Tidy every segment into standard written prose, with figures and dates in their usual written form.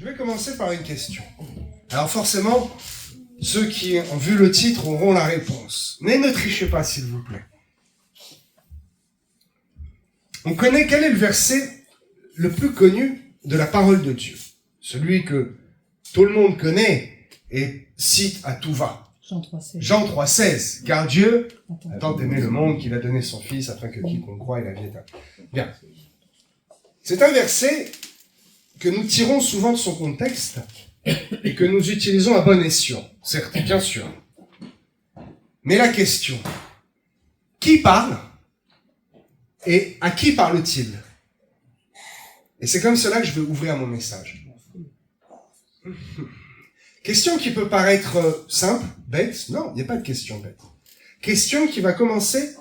Je vais commencer par une question. Alors forcément, ceux qui ont vu le titre auront la réponse. Mais ne trichez pas, s'il vous plaît. On connaît quel est le verset le plus connu de la parole de Dieu. Celui que tout le monde connaît et cite à tout va. Jean 3,16. Car Dieu a tant aimé le monde qu'il a donné son Fils afin que quiconque croit ait la vie éternelle. Bien. C'est un verset que nous tirons souvent de son contexte et que nous utilisons à bon escient. Certes, bien sûr. Mais la question, qui parle et à qui parle-t-il? Et c'est comme cela que je vais ouvrir mon message. Question qui peut paraître simple, bête. Non, il n'y a pas de question bête. Question qui va commencer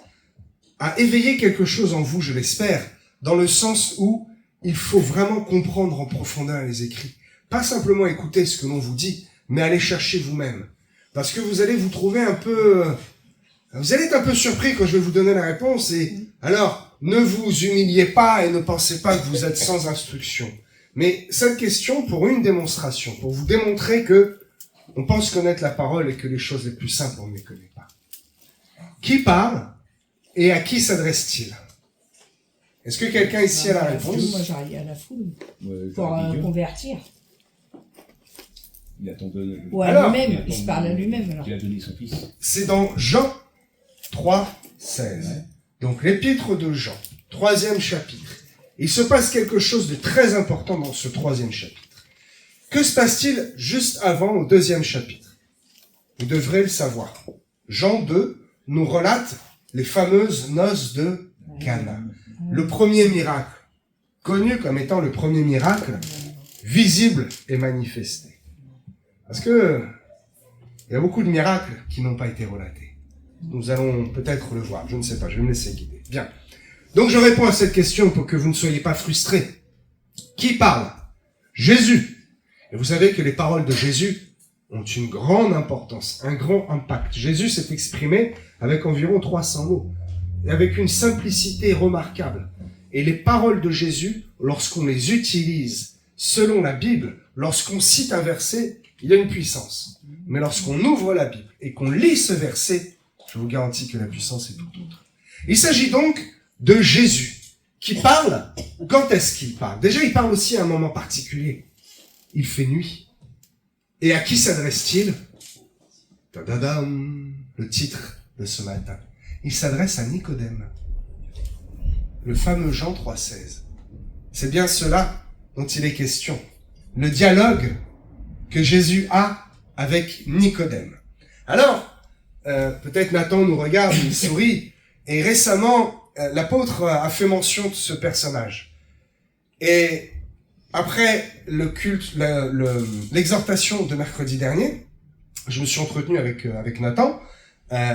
à éveiller quelque chose en vous, je l'espère, dans le sens où il faut vraiment comprendre en profondeur les écrits. Pas simplement écouter ce que l'on vous dit, mais aller chercher vous-même. Parce que vous allez vous trouver vous allez être un peu surpris quand je vais vous donner la réponse. Et alors, ne vous humiliez pas et ne pensez pas que vous êtes sans instruction. Mais cette question pour une démonstration, pour vous démontrer que on pense connaître la parole et que les choses les plus simples, on ne les connaît pas. Qui parle et à qui s'adresse-t-il? Est-ce que quelqu'un ici a la réponse? Moi, j'arrive à la foule pour convertir. Il attend de... Ou à lui-même, il se parle à lui-même. Alors. Il a donné son Fils. C'est dans Jean 3,16. Ouais. Donc l'épître de Jean, 3e chapitre. Il se passe quelque chose de très important dans ce 3e chapitre. Que se passe-t-il juste avant au 2e chapitre? Vous devrez le savoir. Jean 2 nous relate les fameuses noces de Cana. Le premier miracle, connu comme étant le premier miracle, visible et manifesté. Parce que il y a beaucoup de miracles qui n'ont pas été relatés. Nous allons peut-être le voir, je ne sais pas, je vais me laisser guider. Bien. Donc je réponds à cette question pour que vous ne soyez pas frustrés. Qui parle? Jésus. Et vous savez que les paroles de Jésus ont une grande importance, un grand impact. Jésus s'est exprimé avec environ 300 mots. Et avec une simplicité remarquable. Et les paroles de Jésus, lorsqu'on les utilise selon la Bible, lorsqu'on cite un verset, il y a une puissance. Mais lorsqu'on ouvre la Bible et qu'on lit ce verset, je vous garantis que la puissance est tout autre. Il s'agit donc de Jésus qui parle. Quand est-ce qu'il parle? Déjà, il parle aussi à un moment particulier. Il fait nuit. Et à qui s'adresse-t-il? Tadadam, le titre de ce matin. Il s'adresse à Nicodème, le fameux Jean 3,16. C'est bien cela dont il est question. Le dialogue que Jésus a avec Nicodème. Alors, peut-être Nathan nous regarde, il sourit, et récemment, l'apôtre a fait mention de ce personnage. Et après le culte, l'exhortation de mercredi dernier, je me suis entretenu avec Nathan,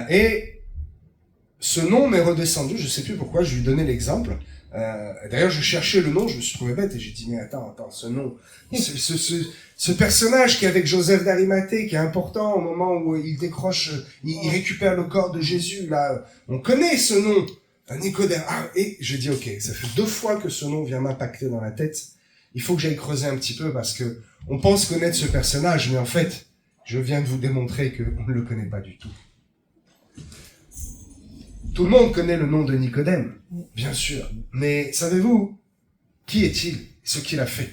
et ce nom m'est redescendu, je ne sais plus pourquoi, je lui ai donné l'exemple. D'ailleurs, je cherchais le nom, je me suis trouvé bête et j'ai dit, mais attends, ce nom, ce personnage qui est avec Joseph d'Arimathée, qui est important au moment où il décroche, il récupère le corps de Jésus, là, on connaît ce nom, Nicodème. Ah, et je dis, ok, ça fait 2 fois que ce nom vient m'impacter dans la tête, il faut que j'aille creuser un petit peu parce que on pense connaître ce personnage, mais en fait, je viens de vous démontrer qu'on ne le connaît pas du tout. Tout le monde connaît le nom de Nicodème, bien sûr. Mais savez-vous, qui est-il? Ce qu'il a fait?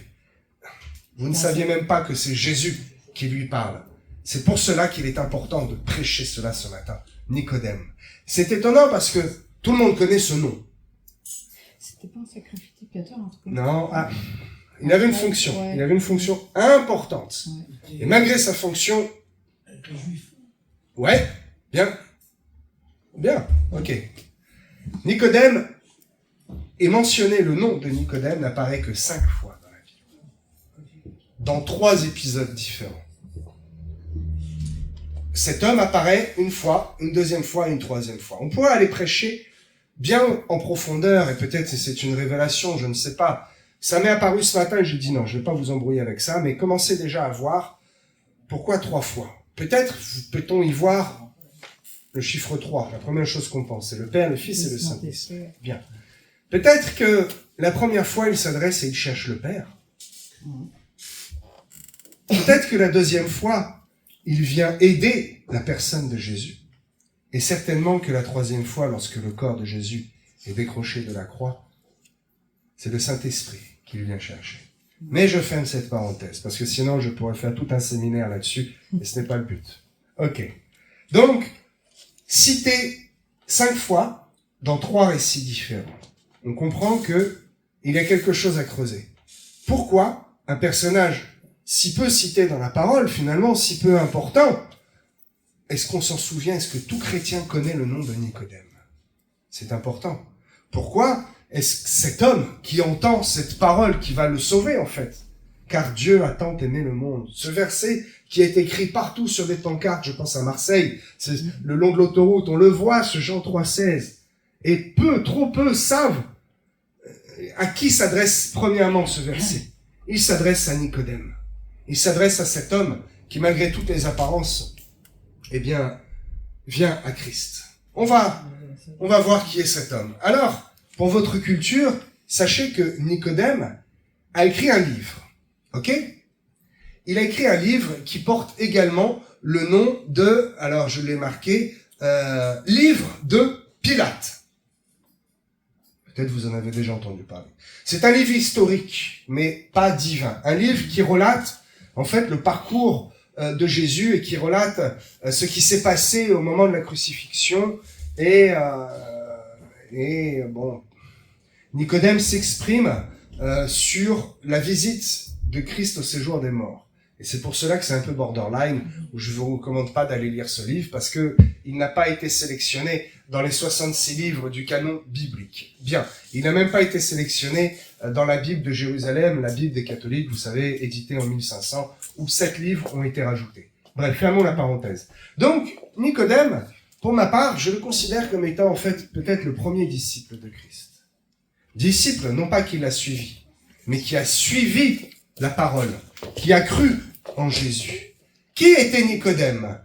Vous ne saviez même pas que c'est Jésus qui lui parle. C'est pour cela qu'il est important de prêcher cela ce matin. Nicodème. C'est étonnant parce que tout le monde connaît ce nom. C'était pas un sacrificateur, en tout cas. Non, il avait une fonction. Ouais. Il avait une fonction importante. Ouais. Et malgré sa fonction... Ouais, bien. Bien, ok. Nicodème est mentionné, le nom de Nicodème n'apparaît que 5 fois dans la Bible. Dans 3 épisodes différents. Cet homme apparaît une fois, une deuxième fois et une troisième fois. On pourrait aller prêcher bien en profondeur, et peut-être c'est une révélation, je ne sais pas. Ça m'est apparu ce matin et j'ai dit non, je ne vais pas vous embrouiller avec ça, mais commencez déjà à voir pourquoi 3 fois. Peut-être peut-on y voir le chiffre 3, la première chose qu'on pense, c'est le Père, le Fils et le Saint-Esprit. Bien. Peut-être que la première fois, il s'adresse et il cherche le Père. Peut-être que la deuxième fois, il vient aider la personne de Jésus. Et certainement que la troisième fois, lorsque le corps de Jésus est décroché de la croix, c'est le Saint-Esprit qu'il vient chercher. Mais je ferme cette parenthèse, parce que sinon je pourrais faire tout un séminaire là-dessus, et ce n'est pas le but. Ok. Donc, cité 5 fois dans 3 récits différents. On comprend que il y a quelque chose à creuser. Pourquoi un personnage si peu cité dans la parole, finalement si peu important, est-ce qu'on s'en souvient? Est-ce que tout chrétien connaît le nom de Nicodème? C'est important. Pourquoi est-ce que cet homme qui entend cette parole qui va le sauver en fait? Car Dieu a tant aimé le monde. Ce verset qui est écrit partout sur des pancartes, je pense à Marseille, c'est le long de l'autoroute, on le voit, ce Jean 3,16. Et peu, trop peu savent à qui s'adresse premièrement ce verset. Il s'adresse à Nicodème. Il s'adresse à cet homme qui, malgré toutes les apparences, eh bien, vient à Christ. On va voir qui est cet homme. Alors, pour votre culture, sachez que Nicodème a écrit un livre. Ok? Il a écrit un livre qui porte également le nom de, alors je l'ai marqué, livre de Pilate. Peut-être vous en avez déjà entendu parler. C'est un livre historique, mais pas divin. Un livre qui relate, en fait, le parcours de Jésus et qui relate ce qui s'est passé au moment de la crucifixion. Et bon, Nicodème s'exprime sur la visite de Christ au séjour des morts. Et c'est pour cela que c'est un peu borderline, où je ne vous recommande pas d'aller lire ce livre, parce que il n'a pas été sélectionné dans les 66 livres du canon biblique. Bien, il n'a même pas été sélectionné dans la Bible de Jérusalem, la Bible des catholiques, vous savez, éditée en 1500, où 7 livres ont été rajoutés. Bref, fermons la parenthèse. Donc, Nicodème, pour ma part, je le considère comme étant en fait peut-être le premier disciple de Christ. Disciple, non pas qui l'a suivi, mais qui a suivi la parole, qui a cru en Jésus. Qui était Nicodème?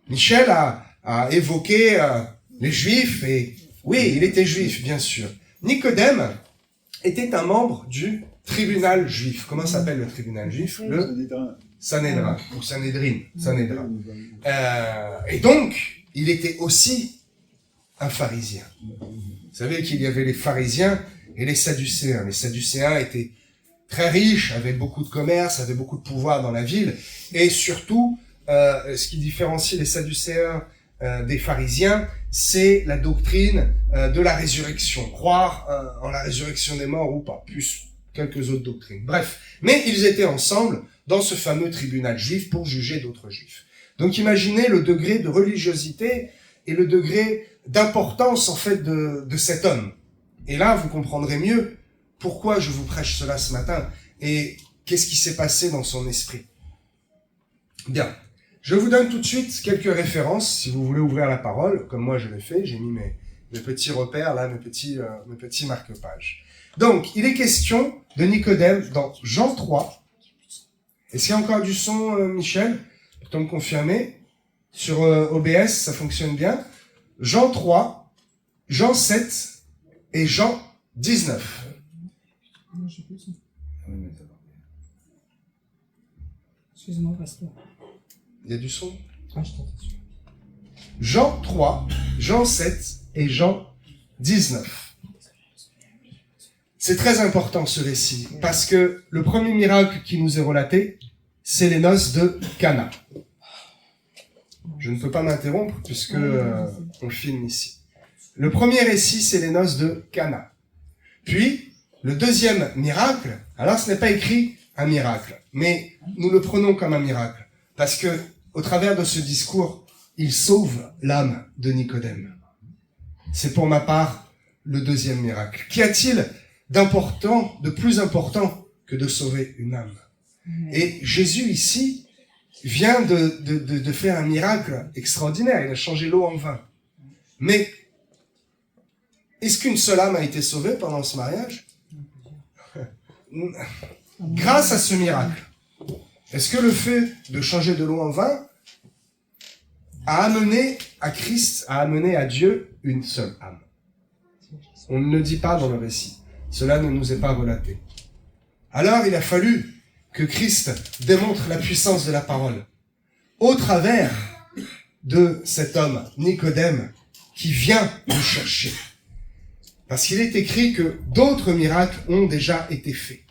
Michel a évoqué les Juifs, et oui, il était juif, bien sûr. Nicodème était un membre du tribunal juif. Comment s'appelle le tribunal juif? Le Sanhédrin, ou Sanhédrin. Et donc, il était aussi un pharisien. Vous savez qu'il y avait les pharisiens et les sadducéens. Les sadducéens étaient très riches, avaient beaucoup de commerce, avaient beaucoup de pouvoir dans la ville, et surtout, ce qui différencie les sadducéens des pharisiens, c'est la doctrine de la résurrection, croire en la résurrection des morts ou pas, plus quelques autres doctrines. Bref, mais ils étaient ensemble dans ce fameux tribunal juif pour juger d'autres juifs. Donc imaginez le degré de religiosité et le degré d'importance en fait de cet homme. Et là, vous comprendrez mieux pourquoi je vous prêche cela ce matin et qu'est-ce qui s'est passé dans son esprit. Bien, je vous donne tout de suite quelques références si vous voulez ouvrir la parole, comme moi je l'ai fait, j'ai mis mes petits repères là, mes petits marque-pages. Donc, il est question de Nicodème dans Jean 3. Est-ce qu'il y a encore du son, Michel? Peut-on me confirmer? Sur OBS, ça fonctionne bien. Jean 3, Jean 7 et Jean 19. Non, j'ai plus le son. Excuse-moi, pasteur. Il y a du son? Ah, je t'entends. Jean 3, Jean 7 et Jean 19. C'est très important ce récit, parce que le premier miracle qui nous est relaté, c'est les noces de Cana. Je ne peux pas m'interrompre puisque on filme ici. Le premier récit, c'est les noces de Cana. Puis, le deuxième miracle, alors ce n'est pas écrit un miracle, mais nous le prenons comme un miracle, parce que au travers de ce discours, il sauve l'âme de Nicodème. C'est pour ma part le deuxième miracle. Qu'y a-t-il d'important, de plus important que de sauver une âme? Et Jésus ici vient de faire un miracle extraordinaire. Il a changé l'eau en vin. Mais est-ce qu'une seule âme a été sauvée pendant ce mariage? Grâce à ce miracle, est-ce que le fait de changer de l'eau en vin a amené à Christ, a amené à Dieu une seule âme? On ne le dit pas dans le récit. Cela ne nous est pas relaté. Alors il a fallu que Christ démontre la puissance de la parole au travers de cet homme, Nicodème, qui vient nous chercher. Parce qu'il est écrit que d'autres miracles ont déjà été faits.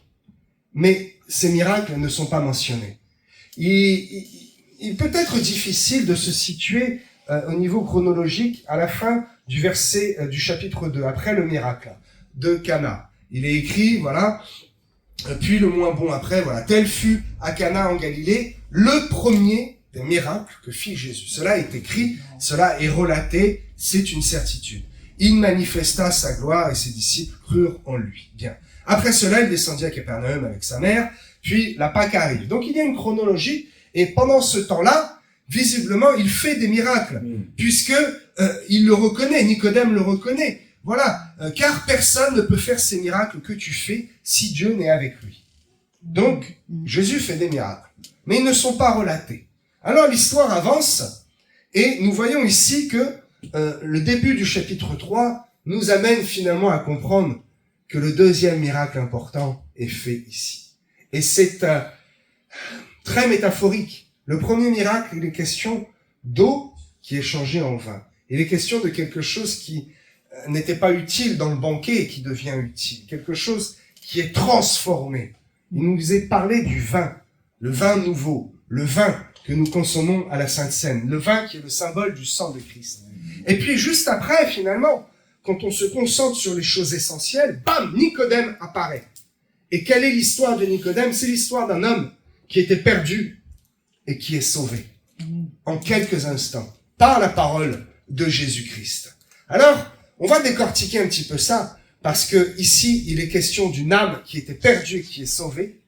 Mais ces miracles ne sont pas mentionnés. Il peut être difficile de se situer au niveau chronologique à la fin du verset du chapitre 2, après le miracle de Cana. Il est écrit, voilà, puis le moins bon après, voilà, tel fut à Cana en Galilée le premier des miracles que fit Jésus. Cela est écrit, cela est relaté, c'est une certitude. Il manifesta sa gloire et ses disciples crurent en lui. Bien. Après cela, il descendit à Capernaum avec sa mère, puis la Pâque arrive. Donc il y a une chronologie, et pendant ce temps-là, visiblement, il fait des miracles, puisque il le reconnaît, Nicodème le reconnaît. Voilà, car personne ne peut faire ces miracles que tu fais si Dieu n'est avec lui. Donc, Jésus fait des miracles, mais ils ne sont pas relatés. Alors l'histoire avance, et nous voyons ici que le début du chapitre 3 nous amène finalement à comprendre que le deuxième miracle important est fait ici. Et c'est très métaphorique. Le premier miracle, il est question d'eau qui est changée en vin. Il est question de quelque chose qui n'était pas utile dans le banquet et qui devient utile. Quelque chose qui est transformé. Il nous est parlé du vin, le vin nouveau, le vin que nous consommons à la Sainte Seine, le vin qui est le symbole du sang de Christ. Et puis juste après, finalement, quand on se concentre sur les choses essentielles, bam, Nicodème apparaît. Et quelle est l'histoire de Nicodème? C'est l'histoire d'un homme qui était perdu et qui est sauvé en quelques instants par la parole de Jésus-Christ. Alors, on va décortiquer un petit peu ça, parce que ici, il est question d'une âme qui était perdue et qui est sauvée.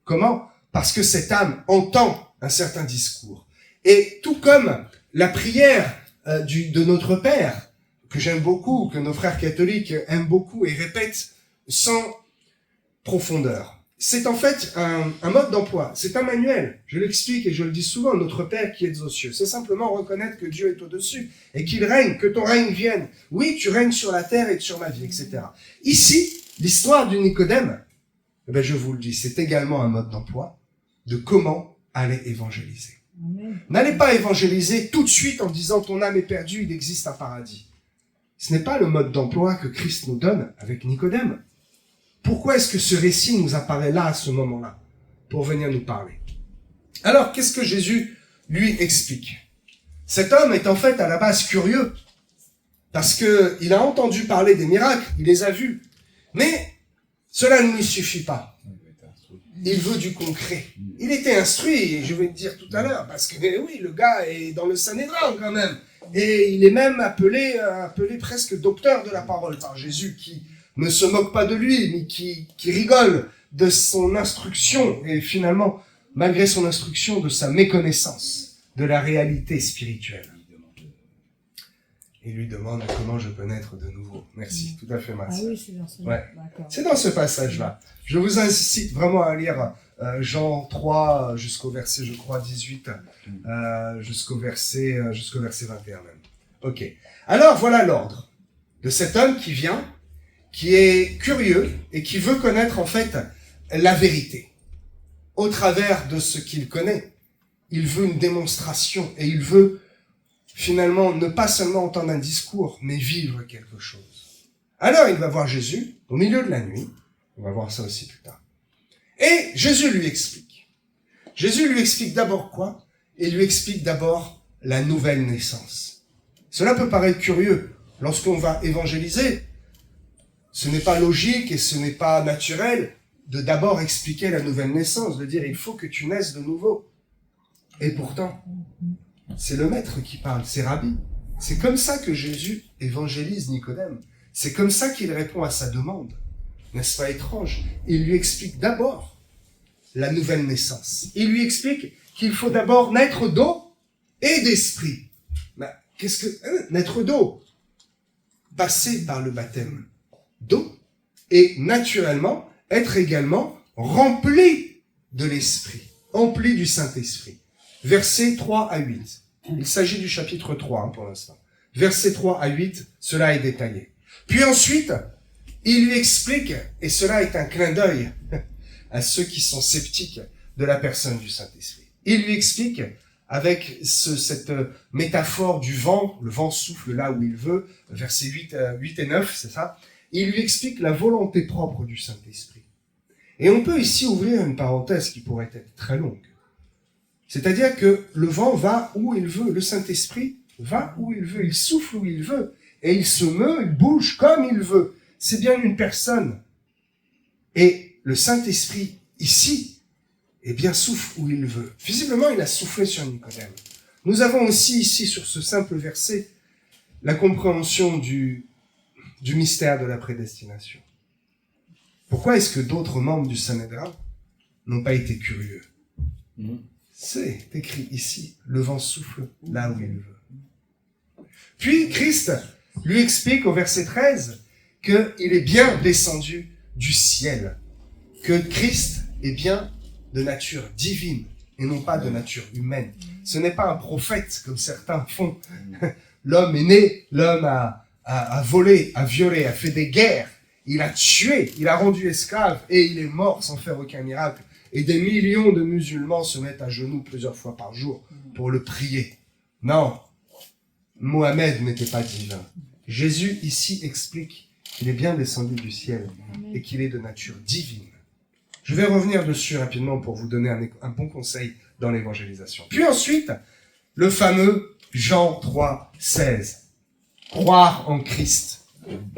Comment? Parce que cette âme entend un certain discours. Et tout comme la prière de notre Père, que j'aime beaucoup, que nos frères catholiques aiment beaucoup et répètent sans profondeur. C'est en fait un mode d'emploi, c'est un manuel. Je l'explique et je le dis souvent, notre Père qui est aux cieux. C'est simplement reconnaître que Dieu est au-dessus et qu'il règne, que ton règne vienne. Oui, tu règnes sur la terre et sur ma vie, etc. Ici, l'histoire du Nicodème, eh ben je vous le dis, c'est également un mode d'emploi de comment aller évangéliser. N'allez pas évangéliser tout de suite en disant ton âme est perdue, il existe un paradis. Ce n'est pas le mode d'emploi que Christ nous donne avec Nicodème. Pourquoi est-ce que ce récit nous apparaît là, à ce moment-là, pour venir nous parler? Alors, qu'est-ce que Jésus lui explique? Cet homme est en fait à la base curieux, parce que il a entendu parler des miracles, il les a vus. Mais cela ne lui suffit pas. Il veut du concret. Il était instruit, je vais te dire tout à l'heure, parce que oui, le gars est dans le Sanhédrin quand même. Et il est même appelé presque docteur de la parole par Jésus, qui ne se moque pas de lui, mais qui rigole de son instruction, et finalement, malgré son instruction, de sa méconnaissance de la réalité spirituelle. Il lui demande comment je peux naître de nouveau. Merci, tout à fait, Mathieu. Ah oui, c'est dans ce C'est dans ce passage-là. Je vous incite vraiment à lire Jean 3 jusqu'au verset, je crois, 18, jusqu'au verset 21 même. Ok. Alors, voilà l'ordre de cet homme qui vient, qui est curieux et qui veut connaître en fait la vérité. Au travers de ce qu'il connaît, il veut une démonstration et il veut finalement ne pas seulement entendre un discours, mais vivre quelque chose. Alors il va voir Jésus au milieu de la nuit, on va voir ça aussi plus tard. Et Jésus lui explique. Jésus lui explique d'abord quoi? Il lui explique d'abord la nouvelle naissance. Cela peut paraître curieux. Lorsqu'on va évangéliser, ce n'est pas logique et ce n'est pas naturel de d'abord expliquer la nouvelle naissance, de dire il faut que tu naisses de nouveau. Et pourtant, c'est le maître qui parle, c'est Rabbi. C'est comme ça que Jésus évangélise Nicodème. C'est comme ça qu'il répond à sa demande. N'est-ce pas étrange? Il lui explique d'abord la nouvelle naissance. Il lui explique qu'il faut d'abord naître d'eau et d'esprit. Ben, qu'est-ce que... naître d'eau? Passer par le baptême d'eau et naturellement être également rempli de l'esprit, rempli du Saint-Esprit. Versets 3 à 8. Il s'agit du chapitre 3 pour l'instant. Versets 3 à 8, cela est détaillé. Puis ensuite, il lui explique, et cela est un clin d'œil à ceux qui sont sceptiques de la personne du Saint-Esprit. Il lui explique, avec cette métaphore du vent, le vent souffle là où il veut, versets 8 et 9, c'est ça, il lui explique la volonté propre du Saint-Esprit. Et on peut ici ouvrir une parenthèse qui pourrait être très longue. C'est-à-dire que le vent va où il veut, le Saint-Esprit va où il veut, il souffle où il veut, et il se meut, il bouge comme il veut. C'est bien une personne. Et le Saint-Esprit, ici, eh bien, souffle où il veut. Visiblement, il a soufflé sur Nicodème. Nous avons aussi ici, sur ce simple verset, la compréhension du mystère de la prédestination. Pourquoi est-ce que d'autres membres du Sanhédrin n'ont pas été curieux? C'est écrit ici, le vent souffle là où il veut. Puis Christ lui explique au verset 13 qu'il est bien descendu du ciel, que Christ est bien de nature divine et non pas de nature humaine. Ce n'est pas un prophète comme certains font. L'homme est né, l'homme a volé, a violé, a fait des guerres, il a tué, il a rendu esclave et il est mort sans faire aucun miracle. Et des millions de musulmans se mettent à genoux plusieurs fois par jour pour le prier. Non, Mohamed n'était pas divin. Jésus ici explique qu'il est bien descendu du ciel et qu'il est de nature divine. Je vais revenir dessus rapidement pour vous donner un bon conseil dans l'évangélisation. Puis ensuite, le fameux Jean 3, 16. Croire en Christ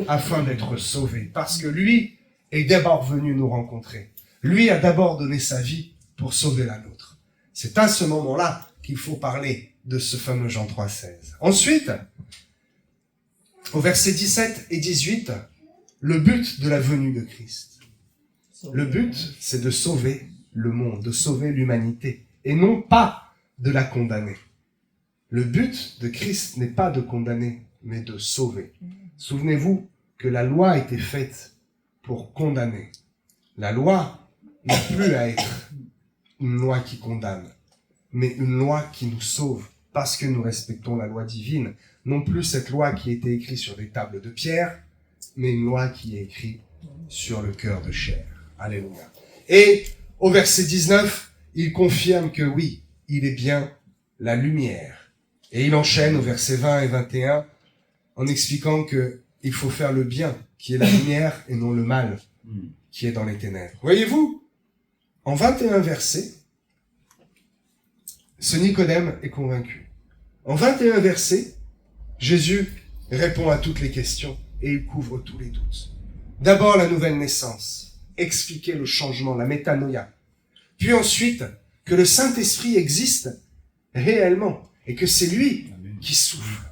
afin d'être sauvé. Parce que lui est d'abord venu nous rencontrer. Lui a d'abord donné sa vie pour sauver la nôtre. C'est à ce moment-là qu'il faut parler de ce fameux Jean 3, 16. Ensuite, au verset 17 et 18, le but de la venue de Christ. Le but, c'est de sauver le monde, de sauver l'humanité, et non pas de la condamner. Le but de Christ n'est pas de condamner, mais de sauver. Souvenez-vous que la loi a été faite pour condamner. La loi n'a plus à être une loi qui condamne, mais une loi qui nous sauve, parce que nous respectons la loi divine. Non plus cette loi qui a été écrite sur des tables de pierre, mais une loi qui est écrite sur le cœur de chair. Alléluia. Et au verset 19, il confirme que oui, il est bien la lumière. Et il enchaîne au verset 20 et 21 en expliquant que il faut faire le bien, qui est la lumière, et non le mal, qui est dans les ténèbres. Voyez-vous, en 21 versets, ce Nicodème est convaincu. En 21 versets, Jésus répond à toutes les questions et il couvre tous les doutes. D'abord, la nouvelle naissance, expliquer le changement, la métanoïa. Puis ensuite, que le Saint-Esprit existe réellement et que c'est lui qui souffle.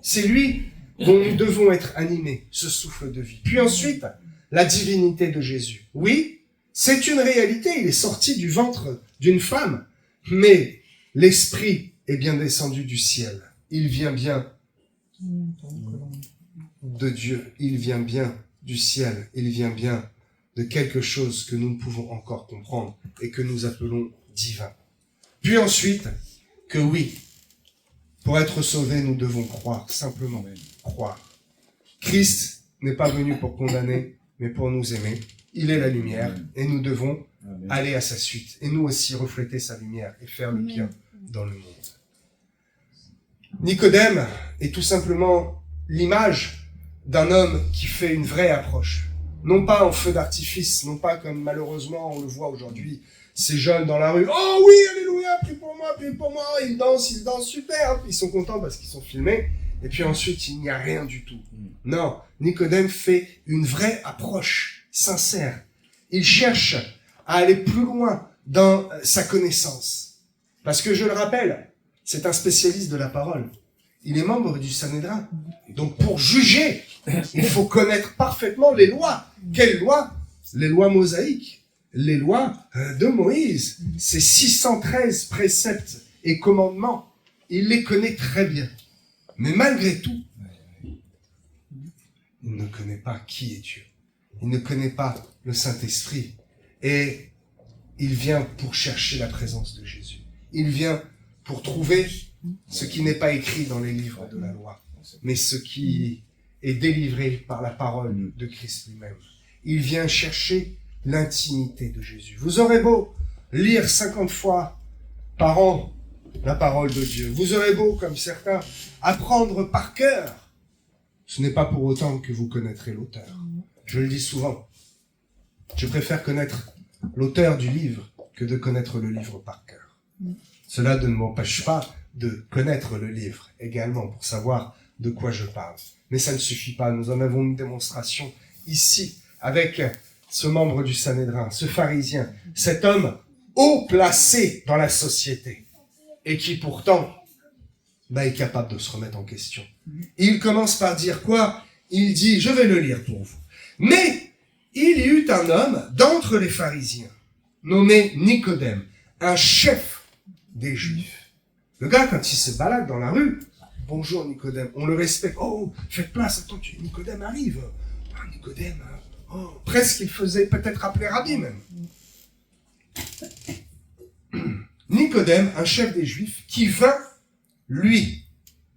C'est lui dont nous devons être animés, ce souffle de vie. Puis ensuite, la divinité de Jésus. Oui, c'est une réalité, il est sorti du ventre d'une femme, mais l'Esprit est bien descendu du ciel. Il vient bien de Dieu, il vient bien du ciel, il vient bien de quelque chose que nous ne pouvons encore comprendre et que nous appelons divin. Puis ensuite, que oui, pour être sauvés, nous devons croire, simplement croire. Christ n'est pas venu pour condamner, mais pour nous aimer. Il est la lumière et nous devons aller à sa suite et nous aussi refléter sa lumière et faire le bien dans le monde. Nicodème est tout simplement l'image d'un homme qui fait une vraie approche. Non pas en feu d'artifice, non pas comme malheureusement on le voit aujourd'hui, ces jeunes dans la rue, « Oh oui, alléluia, prie pour moi, ils dansent, super !» Ils sont contents parce qu'ils sont filmés, et puis ensuite il n'y a rien du tout. Non, Nicodème fait une vraie approche sincère. Il cherche à aller plus loin dans sa connaissance. Parce que je le rappelle, c'est un spécialiste de la parole. Il est membre du Sanhédrin. Donc pour juger, il faut connaître parfaitement les lois. Quelles lois? Les lois mosaïques, les lois de Moïse. Ces 613 préceptes et commandements, il les connaît très bien. Mais malgré tout, il ne connaît pas qui est Dieu. Il ne connaît pas le Saint-Esprit. Et il vient pour chercher la présence de Jésus. Il vient pour trouver ce qui n'est pas écrit dans les livres de la loi, mais ce qui est délivré par la parole de Christ lui-même. Il vient chercher l'intimité de Jésus. Vous aurez beau lire 50 fois par an la parole de Dieu. Vous aurez beau, comme certains, apprendre par cœur. Ce n'est pas pour autant que vous connaîtrez l'auteur. Je le dis souvent. Je préfère connaître l'auteur du livre que de connaître le livre par cœur. Cela ne m'empêche pas de connaître le livre également pour savoir de quoi je parle. Mais ça ne suffit pas. Nous en avons une démonstration ici avec ce membre du Sanhédrin, ce pharisien, cet homme haut placé dans la société et qui pourtant est capable de se remettre en question. Et il commence par dire quoi? Il dit, je vais le lire pour vous. Mais il y eut un homme d'entre les pharisiens, nommé Nicodème, un chef des Juifs. Le gars, quand il se balade dans la rue, bonjour Nicodème, on le respecte. Oh, faites place, attends, Nicodème arrive. Ah, Nicodème, oh, presque il faisait peut-être appeler Rabbi même. Nicodème, un chef des Juifs, qui vint, lui,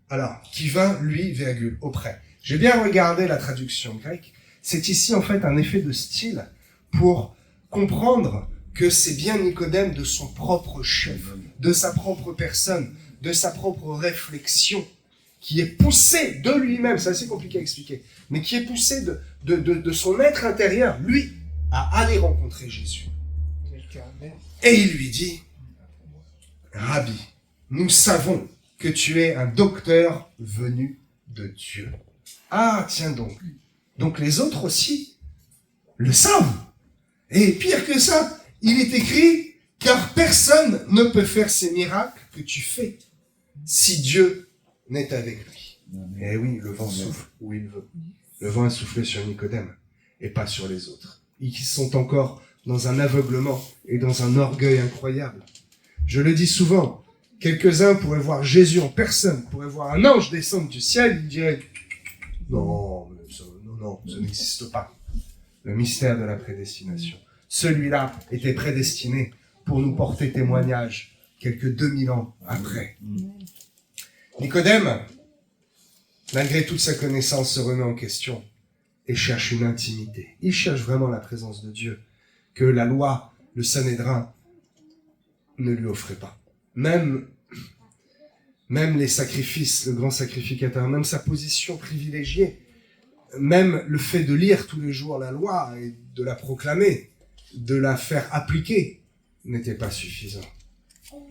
virgule, auprès. J'ai bien regardé la traduction grecque. C'est ici, en fait, un effet de style pour comprendre que c'est bien Nicodème de son propre chef, de sa propre personne, de sa propre réflexion, qui est poussé de lui-même, c'est assez compliqué à expliquer, mais qui est poussé de son être intérieur, lui, à aller rencontrer Jésus. Et il lui dit, Rabbi, nous savons que tu es un docteur venu de Dieu. Ah, tiens donc. Donc les autres aussi le savent. Et pire que ça, il est écrit, car personne ne peut faire ces miracles que tu fais si Dieu n'est avec lui. Eh oui, le vent souffle où il veut. Le vent a soufflé sur Nicodème et pas sur les autres. Ils sont encore dans un aveuglement et dans un orgueil incroyable. Je le dis souvent, quelques-uns pourraient voir Jésus en personne, pourraient voir un ange descendre du ciel, ils diraient « Non, ça n'existe pas. » Le mystère de la prédestination. Celui-là était prédestiné pour nous porter témoignage quelques 2000 ans après. Nicodème, malgré toute sa connaissance, se remet en question et cherche une intimité. Il cherche vraiment la présence de Dieu, que la loi, le Sanhédrin, ne lui offrait pas. Même les sacrifices, le grand sacrificateur, même sa position privilégiée, même le fait de lire tous les jours la loi et de la proclamer, de la faire appliquer, n'était pas suffisant.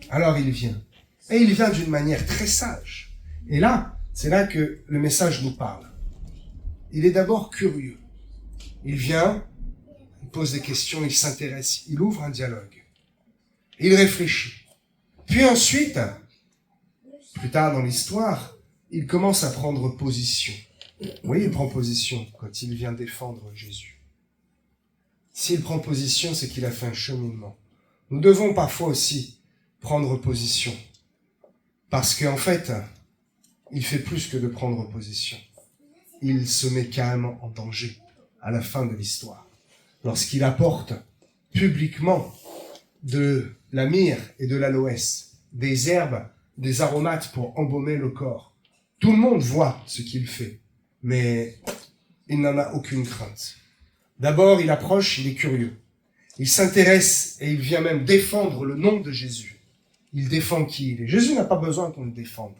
Alors il vient. Et il vient d'une manière très sage. Et là, c'est là que le message nous parle. Il est d'abord curieux. Il vient, il pose des questions, il s'intéresse, il ouvre un dialogue. Il réfléchit. Puis ensuite, plus tard dans l'histoire, il commence à prendre position. Oui, il prend position quand il vient défendre Jésus. S'il prend position, c'est qu'il a fait un cheminement. Nous devons parfois aussi prendre position. Parce qu'en fait, il fait plus que de prendre position. Il se met carrément en danger à la fin de l'histoire. Lorsqu'il apporte publiquement de la myrrhe et de l'aloès, des herbes, des aromates pour embaumer le corps. Tout le monde voit ce qu'il fait, mais il n'en a aucune crainte. D'abord, il approche, il est curieux. Il s'intéresse et il vient même défendre le nom de Jésus. Il défend qui il est. Jésus n'a pas besoin qu'on le défende.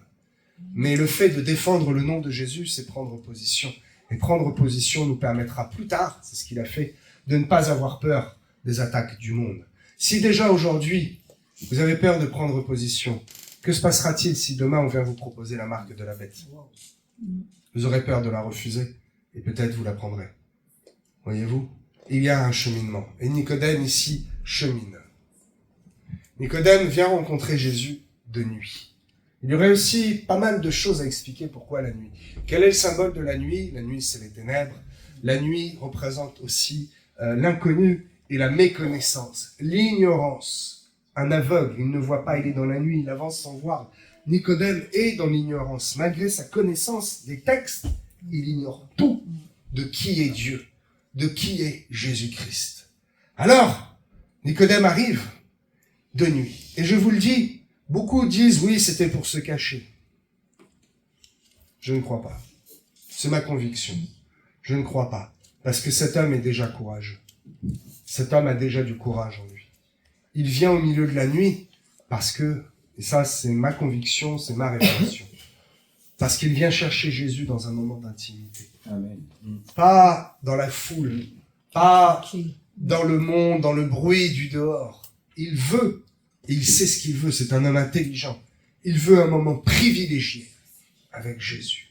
Mais le fait de défendre le nom de Jésus, c'est prendre position. Et prendre position nous permettra plus tard, c'est ce qu'il a fait, de ne pas avoir peur des attaques du monde. Si déjà aujourd'hui, vous avez peur de prendre position, que se passera-t-il si demain on vient vous proposer la marque de la bête? Vous aurez peur de la refuser et peut-être vous la prendrez. Voyez-vous? Il y a un cheminement. Et Nicodème ici chemine. Nicodème vient rencontrer Jésus de nuit. Il y aurait aussi pas mal de choses à expliquer pourquoi la nuit. Quel est le symbole de la nuit? La nuit, c'est les ténèbres. La nuit représente aussi l'inconnu et la méconnaissance, l'ignorance. Un aveugle, il ne voit pas, il est dans la nuit, il avance sans voir. Nicodème est dans l'ignorance. Malgré sa connaissance des textes, il ignore tout de qui est Dieu, de qui est Jésus-Christ. Alors, Nicodème arrive de nuit. Et je vous le dis, beaucoup disent, oui, c'était pour se cacher. Je ne crois pas. C'est ma conviction. Je ne crois pas. Parce que cet homme est déjà courageux. Cet homme a déjà du courage en lui. il vient au milieu de la nuit parce que, et ça c'est ma conviction, c'est ma révélation, parce qu'il vient chercher Jésus dans un moment d'intimité. Amen. Pas dans la foule, pas Ok. dans le monde, dans le bruit du dehors. Il veut, et il sait ce qu'il veut, c'est un homme intelligent. Il veut un moment privilégié avec Jésus.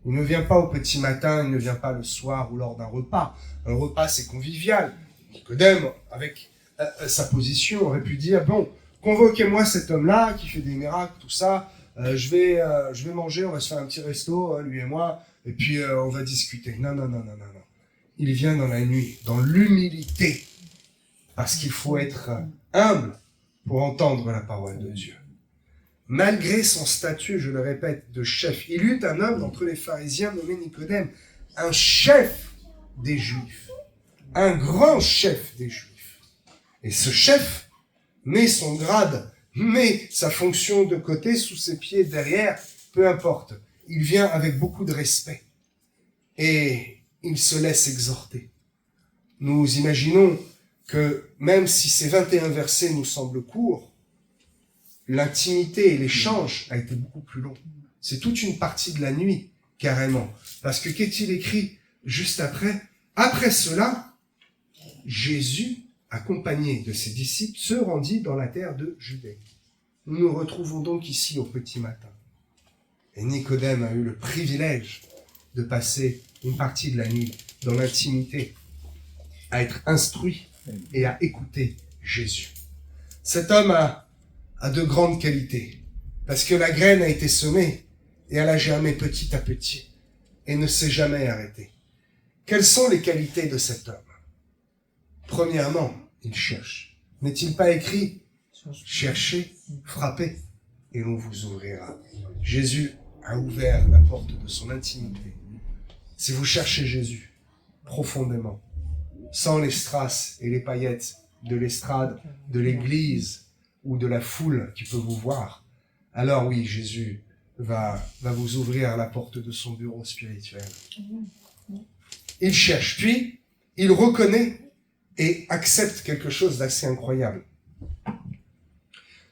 Il ne vient pas au petit matin, il ne vient pas le soir ou lors d'un repas. Un repas, c'est convivial. Nicodème, avec sa position, aurait pu dire, bon, convoquez-moi cet homme-là qui fait des miracles, tout ça, je vais manger, on va se faire un petit resto, lui et moi, et puis on va discuter. Non. Il vient dans la nuit, dans l'humilité, parce qu'il faut être humble pour entendre la parole de Dieu. Malgré son statut, je le répète, de chef, il eut un homme d'entre les pharisiens nommé Nicodème, un chef des Juifs, un grand chef des Juifs. Et ce chef met son grade, met sa fonction de côté, sous ses pieds, derrière, peu importe. Il vient avec beaucoup de respect. Et il se laisse exhorter. Nous imaginons que même si ces 21 versets nous semblent courts, l'intimité et l'échange a été beaucoup plus long. C'est toute une partie de la nuit, carrément. Parce que qu'est-il écrit juste après? Après cela, Jésus, accompagné de ses disciples, se rendit dans la terre de Judée. Nous nous retrouvons donc ici au petit matin. Et Nicodème a eu le privilège de passer une partie de la nuit dans l'intimité, à être instruit et à écouter Jésus. Cet homme a de grandes qualités, parce que la graine a été semée et elle a germé petit à petit et ne s'est jamais arrêtée. Quelles sont les qualités de cet homme? Premièrement, il cherche. N'est-il pas écrit « Cherchez, frappez, et l'on vous ouvrira ». Jésus a ouvert la porte de son intimité. Si vous cherchez Jésus profondément, sans les strass et les paillettes de l'estrade, de l'église ou de la foule qui peut vous voir, alors oui, Jésus va vous ouvrir la porte de son bureau spirituel. Il cherche, puis il reconnaît et accepte quelque chose d'assez incroyable.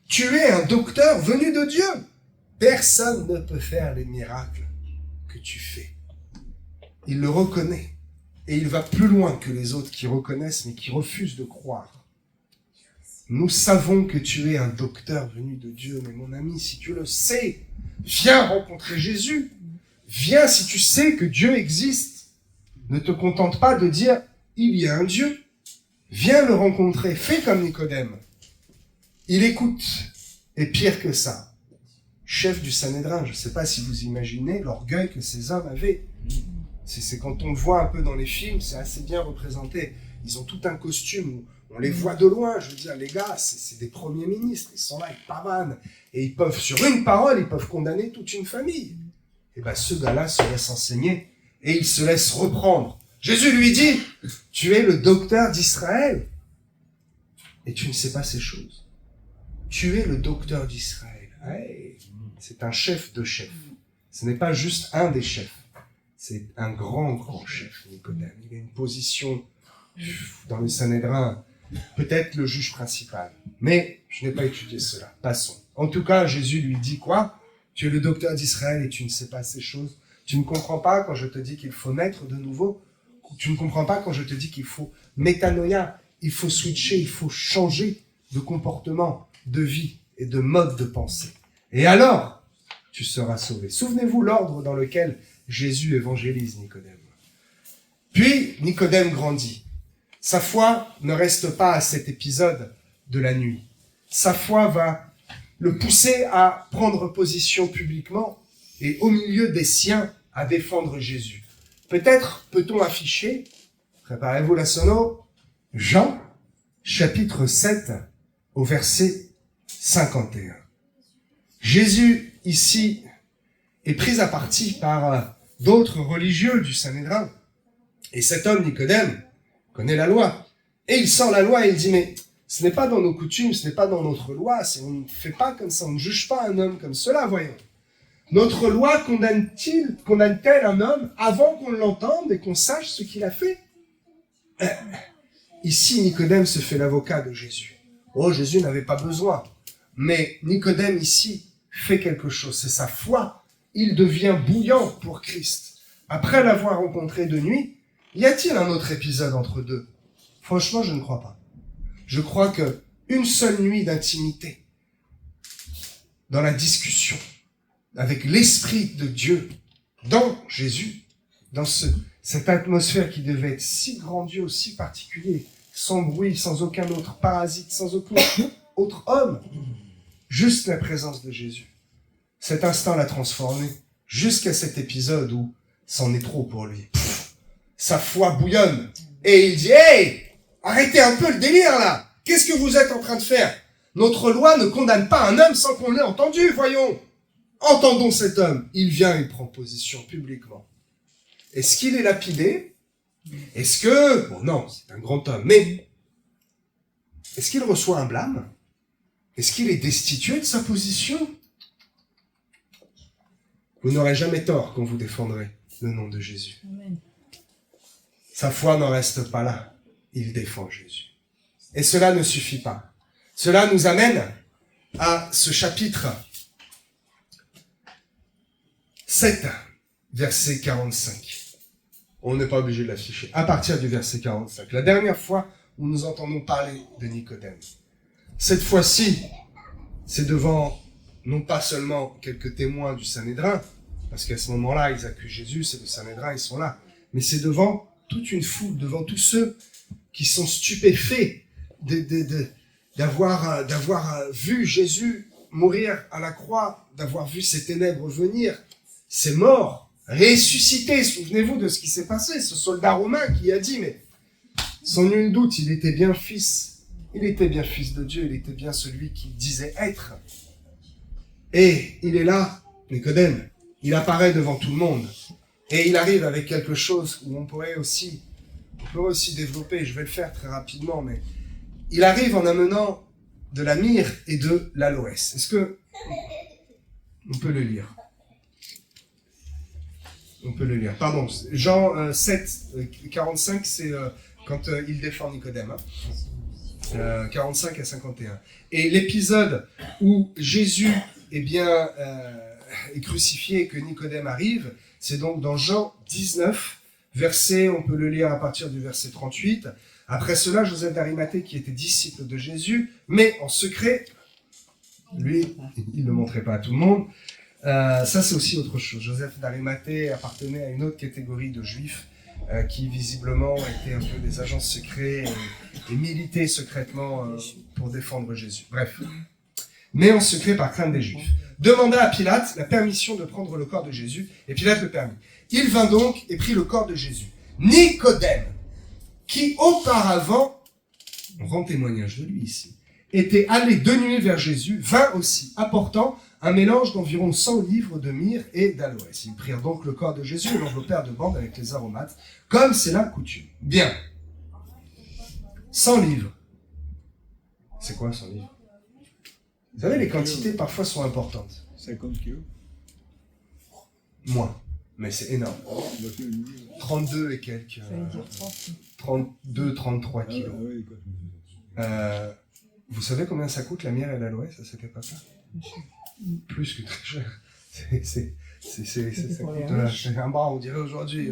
Tu es un docteur venu de Dieu. Personne ne peut faire les miracles que tu fais. Il le reconnaît. Et il va plus loin que les autres qui reconnaissent mais qui refusent de croire. Nous savons que tu es un docteur venu de Dieu, mais mon ami, si tu le sais, viens rencontrer Jésus. Viens si tu sais que Dieu existe. Ne te contente pas de dire « il y a un Dieu ». Viens le rencontrer, fais comme Nicodème. Il écoute. Et pire que ça, chef du Sanhédrin, je ne sais pas si vous imaginez l'orgueil que ces hommes avaient. C'est quand on le voit un peu dans les films, c'est assez bien représenté. Ils ont tout un costume, on les voit de loin. Je veux dire, les gars, c'est des premiers ministres. Ils sont là, ils pavanent. Et ils peuvent, sur une parole, ils peuvent condamner toute une famille. Et bien, ce gars-là se laisse enseigner et il se laisse reprendre. Jésus lui dit, tu es le docteur d'Israël et tu ne sais pas ces choses. Tu es le docteur d'Israël. Hey, c'est un chef de chefs. Ce n'est pas juste un des chefs. C'est un grand chef, Nicodème. Il a une position dans le Sanhédrin, peut-être le juge principal. Mais je n'ai pas étudié cela. Passons. En tout cas, Jésus lui dit quoi? Tu es le docteur d'Israël et tu ne sais pas ces choses. Tu ne comprends pas quand je te dis qu'il faut naître de nouveau. Tu ne comprends pas quand je te dis qu'il faut métanoïa. Il faut switcher, il faut changer de comportement, de vie et de mode de pensée. Et alors, tu seras sauvé. Souvenez-vous l'ordre dans lequel Jésus évangélise Nicodème. Puis, Nicodème grandit. Sa foi ne reste pas à cet épisode de la nuit. Sa foi va le pousser à prendre position publiquement et au milieu des siens à défendre Jésus. Peut-être peut-on afficher, préparez-vous la sono, Jean, chapitre 7, au verset 51. Jésus, ici, est pris à partie par d'autres religieux du Sanhédrin. Et cet homme, Nicodème, connaît la loi. Et il sort la loi et il dit, mais ce n'est pas dans nos coutumes, ce n'est pas dans notre loi, on ne fait pas comme ça, on ne juge pas un homme comme cela, voyons. Notre loi condamne-t-elle un homme avant qu'on l'entende et qu'on sache ce qu'il a fait? Ici, Nicodème se fait l'avocat de Jésus. Oh, Jésus n'avait pas besoin. Mais Nicodème ici fait quelque chose, c'est sa foi. Il devient bouillant pour Christ. Après l'avoir rencontré de nuit, y a-t-il un autre épisode entre deux? Franchement, je ne crois pas. Je crois que une seule nuit d'intimité, dans la discussion, avec l'Esprit de Dieu, dans Jésus, dans cette atmosphère qui devait être si grandiose, si particulière, sans bruit, sans aucun autre parasite, sans aucun autre homme, juste la présence de Jésus. Cet instant l'a transformé, jusqu'à cet épisode où c'en est trop pour lui. Sa foi bouillonne, et il dit « Hey, arrêtez un peu le délire là! Qu'est-ce que vous êtes en train de faire? Notre loi ne condamne pas un homme sans qu'on l'ait entendu, voyons! Entendons cet homme. » Il vient, il prend position publiquement. Est-ce qu'il est lapidé? Est-ce que... Bon, non, c'est un grand homme, mais... Est-ce qu'il reçoit un blâme? Est-ce qu'il est destitué de sa position? Vous n'aurez jamais tort quand vous défendrez le nom de Jésus. Amen. Sa foi n'en reste pas là. Il défend Jésus. Et cela ne suffit pas. Cela nous amène à ce chapitre 7, verset 45. On n'est pas obligé de l'afficher. À partir du verset 45. La dernière fois où nous entendons parler de Nicodème. Cette fois-ci, c'est devant non pas seulement quelques témoins du Sanhédrin, parce qu'à ce moment-là, ils accusent Jésus, c'est le Sanhédrin, ils sont là, mais c'est devant toute une foule, devant tous ceux qui sont stupéfaits d'avoir vu Jésus mourir à la croix, d'avoir vu ces ténèbres venir, ces morts ressuscités. Souvenez-vous de ce qui s'est passé, ce soldat romain qui a dit, mais sans nul doute, il était bien fils de Dieu, il était bien celui qu'il disait être. Et il est là, Nicodème, il apparaît devant tout le monde, et il arrive avec quelque chose où on pourrait aussi développer, je vais le faire très rapidement, mais il arrive en amenant de la myrrhe et de l'aloès. Est-ce que on peut le lire? On peut le lire. Pardon, Jean 7, 45, c'est quand il défend Nicodème. 45 à 51. Et l'épisode où Jésus est crucifié et que Nicodème arrive, c'est donc dans Jean 19, verset, on peut le lire à partir du verset 38. Après cela, Joseph d'Arimathée, qui était disciple de Jésus, mais en secret, lui, il ne le montrait pas à tout le monde. Ça, c'est aussi autre chose. Joseph d'Arimathée appartenait à une autre catégorie de juifs qui, visiblement, étaient un peu des agents secrets et militaient secrètement pour défendre Jésus. Bref. Mais en secret par crainte des Juifs. Demanda à Pilate la permission de prendre le corps de Jésus, et Pilate le permit. Il vint donc et prit le corps de Jésus. Nicodème, qui auparavant, on rend témoignage de lui ici, était allé de nuit vers Jésus, vint aussi, apportant un mélange d'environ 100 livres de myrrhe et d'aloès. Ils prirent donc le corps de Jésus et l'enveloppèrent de bandes avec les aromates, comme c'est la coutume. Bien. 100 livres. C'est quoi 100 livres? Vous savez, les quantités parfois sont importantes. 50 kilos. Moins. Mais c'est énorme. 32 et quelques. J'allais dire 30. 32, 33 kilos. Ah, oui, quoi. Vous savez combien ça coûte la myrrhe et l'aloès à cette époque-là? Plus que très cher. Ça pour les coûte c'est un bras, on dirait aujourd'hui,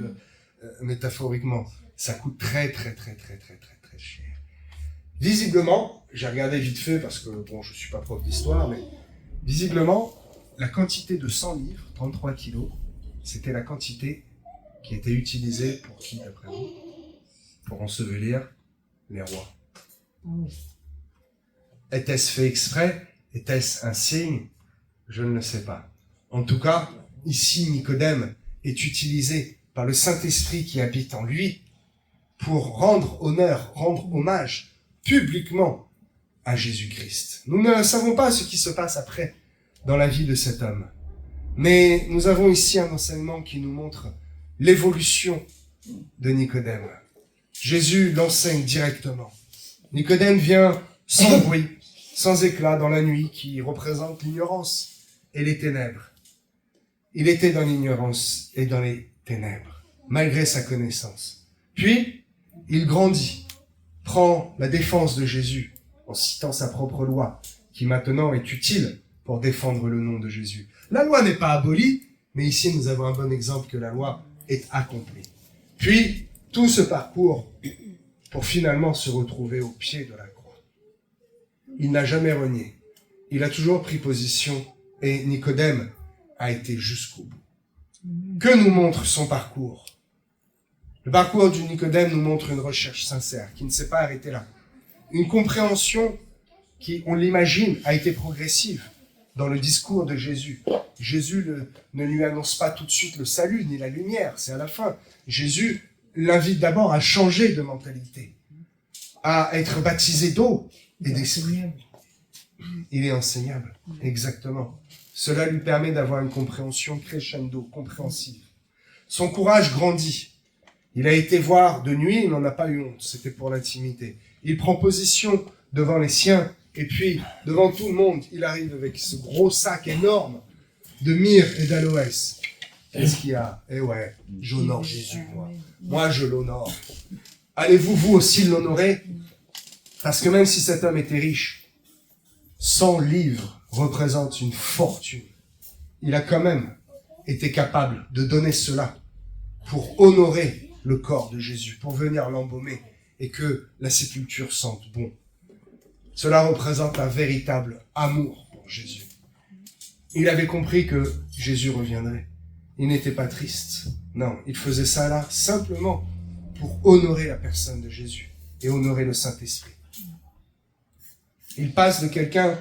métaphoriquement. Ça coûte très cher. Visiblement, j'ai regardé vite fait parce que, bon, je suis pas prof d'histoire, mais visiblement, la quantité de 100 livres, 33 kilos, c'était la quantité qui était utilisée pour qui, d'après vous? Pour ensevelir les rois. Ah oui. Était-ce fait exprès? Était-ce un signe? Je ne le sais pas. En tout cas, ici, Nicodème est utilisé par le Saint-Esprit qui habite en lui pour rendre honneur, rendre hommage publiquement à Jésus-Christ. Nous ne savons pas ce qui se passe après dans la vie de cet homme. Mais nous avons ici un enseignement qui nous montre l'évolution de Nicodème. Jésus l'enseigne directement. Nicodème vient sans bruit, sans éclat dans la nuit qui représente l'ignorance et les ténèbres. Il était dans l'ignorance et dans les ténèbres, malgré sa connaissance. Puis, il grandit, prend la défense de Jésus en citant sa propre loi, qui maintenant est utile pour défendre le nom de Jésus. La loi n'est pas abolie, mais ici nous avons un bon exemple que la loi est accomplie. Puis, tout ce parcours pour finalement se retrouver au pied de la croix. Il n'a jamais renié. Il a toujours pris position et Nicodème a été jusqu'au bout. Que nous montre son parcours? Le parcours du Nicodème nous montre une recherche sincère qui ne s'est pas arrêtée là. Une compréhension qui, on l'imagine, a été progressive dans le discours de Jésus. Jésus ne lui annonce pas tout de suite le salut ni la lumière, c'est à la fin. Jésus l'invite d'abord à changer de mentalité, à être baptisé d'eau et d'esprit. Il est enseignable, exactement. Cela lui permet d'avoir une compréhension crescendo, compréhensive. Son courage grandit. Il a été voir de nuit, il n'en a pas eu honte, c'était pour l'intimité. Il prend position devant les siens, et puis, devant tout le monde, il arrive avec ce gros sac énorme de myrrhe et d'aloès. Qu'est-ce qu'il y a? Eh ouais, j'honore Jésus, moi. Moi, je l'honore. Allez-vous, vous aussi, l'honorer? Parce que même si cet homme était riche, 100 livres représentent une fortune. Il a quand même été capable de donner cela pour honorer le corps de Jésus, pour venir l'embaumer et que la sépulture sente bon. Cela représente un véritable amour pour Jésus. Il avait compris que Jésus reviendrait. Il n'était pas triste. Non, il faisait ça là simplement pour honorer la personne de Jésus et honorer le Saint-Esprit. Il passe de quelqu'un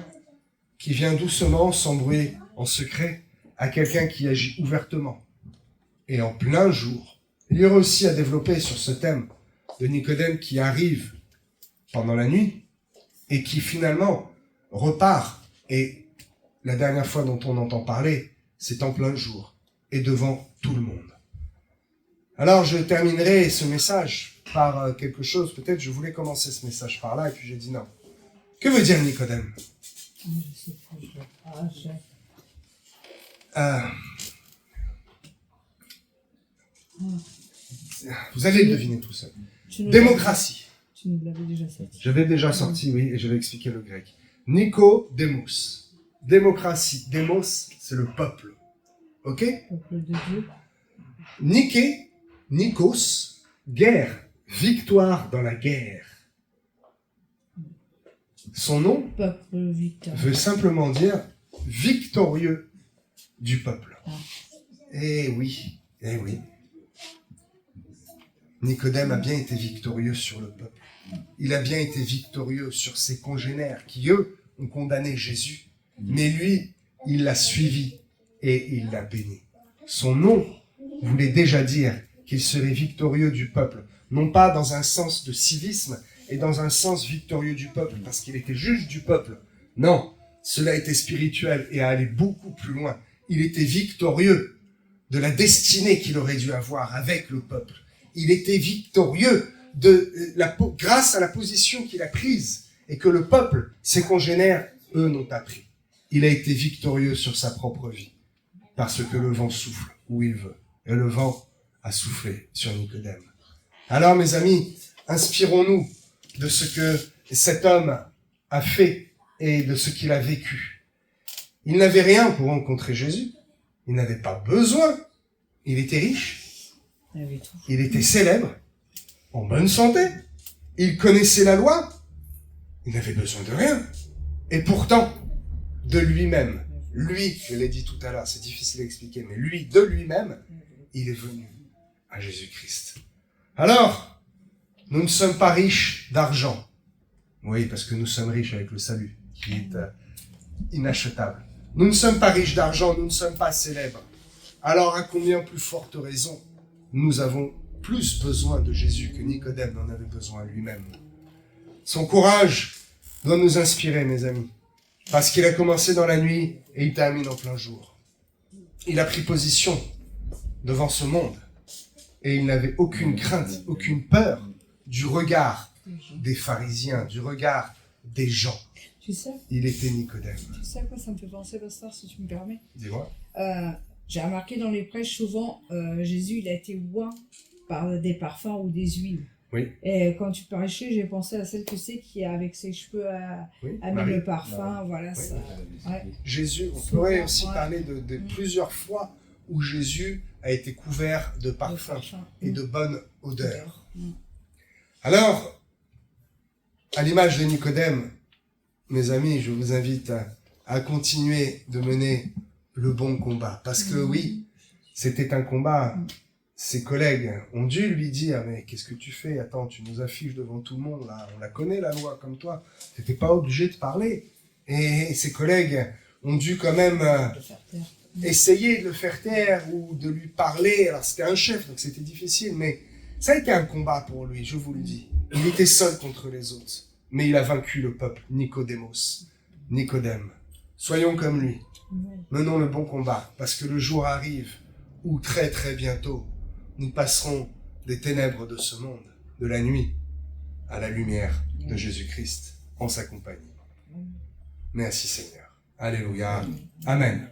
qui vient doucement, sans bruit, en secret, à quelqu'un qui agit ouvertement et en plein jour. Il y aurait aussi à développer sur ce thème de Nicodème qui arrive pendant la nuit et qui finalement repart. Et la dernière fois dont on entend parler, c'est en plein jour et devant tout le monde. Alors je terminerai ce message par quelque chose. Peut-être je voulais commencer ce message par là et puis j'ai dit non. Que veut dire Nicodème? Vous allez le deviner tout seul. Démocratie. Tu nous l'avais déjà sorti. Je l'ai déjà sorti, oui, et je vais expliquer le grec. Nikodémos. Démocratie. Démos, c'est le peuple. Ok? Peuple de Dieu. Niké, Nikos, guerre. Victoire dans la guerre. Son nom Peuple victorieux. veut simplement dire victorieux du peuple. Eh oui, eh oui. Nicodème a bien été victorieux sur le peuple. Il a bien été victorieux sur ses congénères qui, eux, ont condamné Jésus. Mais lui, il l'a suivi et il l'a béni. Son nom voulait déjà dire qu'il serait victorieux du peuple. Non pas dans un sens de civisme et dans un sens victorieux du peuple, parce qu'il était juge du peuple. Non, cela était spirituel et allait beaucoup plus loin. Il était victorieux de la destinée qu'il aurait dû avoir avec le peuple. Il était victorieux grâce à la position qu'il a prise et que le peuple, ses congénères, eux, n'ont pas pris. Il a été victorieux sur sa propre vie parce que le vent souffle où il veut. Et le vent a soufflé sur Nicodème. Alors, mes amis, inspirons-nous de ce que cet homme a fait et de ce qu'il a vécu. Il n'avait rien pour rencontrer Jésus. Il n'avait pas besoin. Il était riche. Il était célèbre, en bonne santé. Il connaissait la loi. Il n'avait besoin de rien. Et pourtant, de lui-même, lui, je l'ai dit tout à l'heure, c'est difficile à expliquer, mais lui, de lui-même, il est venu à Jésus-Christ. Alors, nous ne sommes pas riches d'argent. Oui, parce que nous sommes riches avec le salut, qui est inachetable. Nous ne sommes pas riches d'argent, nous ne sommes pas célèbres. Alors, à combien plus forte raison, nous avons plus besoin de Jésus que Nicodème n'en avait besoin lui-même. Son courage doit nous inspirer, mes amis, parce qu'il a commencé dans la nuit et il termine en plein jour. Il a pris position devant ce monde et il n'avait aucune crainte, aucune peur du regard des pharisiens, du regard des gens. Tu sais, Il était Nicodème. tu sais à quoi ça me fait penser, Pasteur, si tu me permets? Dis-moi. J'ai remarqué dans les prêches, souvent, Jésus, il a été oint par des parfums ou des huiles. Oui. Et quand tu prêchais, j'ai pensé à celle que c'est qui, avec ses cheveux, a Oui, mis Marie. le parfum. Voilà, Oui. ça. Ouais. Jésus, on Souvent, pourrait aussi ouais. parler de plusieurs fois où Jésus a été couvert de parfum et de bonne odeur. Alors, à l'image de Nicodème, mes amis, je vous invite à continuer de mener le bon combat. Parce que oui, c'était un combat. Ses collègues ont dû lui dire « Mais qu'est-ce que tu fais? Attends, tu nous affiches devant tout le monde, là. On la connaît, la loi, comme toi. Tu n'étais pas obligé de parler. » Et ses collègues ont dû quand même essayer de le faire taire ou de lui parler. Alors, c'était un chef, donc c'était difficile, mais ça a été un combat pour lui, je vous le dis. Il était seul contre les autres, mais il a vaincu le peuple. Nicodème. Soyons comme lui. Menons le bon combat, parce que le jour arrive où très très bientôt, nous passerons des ténèbres de ce monde, de la nuit, à la lumière de Jésus-Christ en sa compagnie. Merci Seigneur. Alléluia. Amen.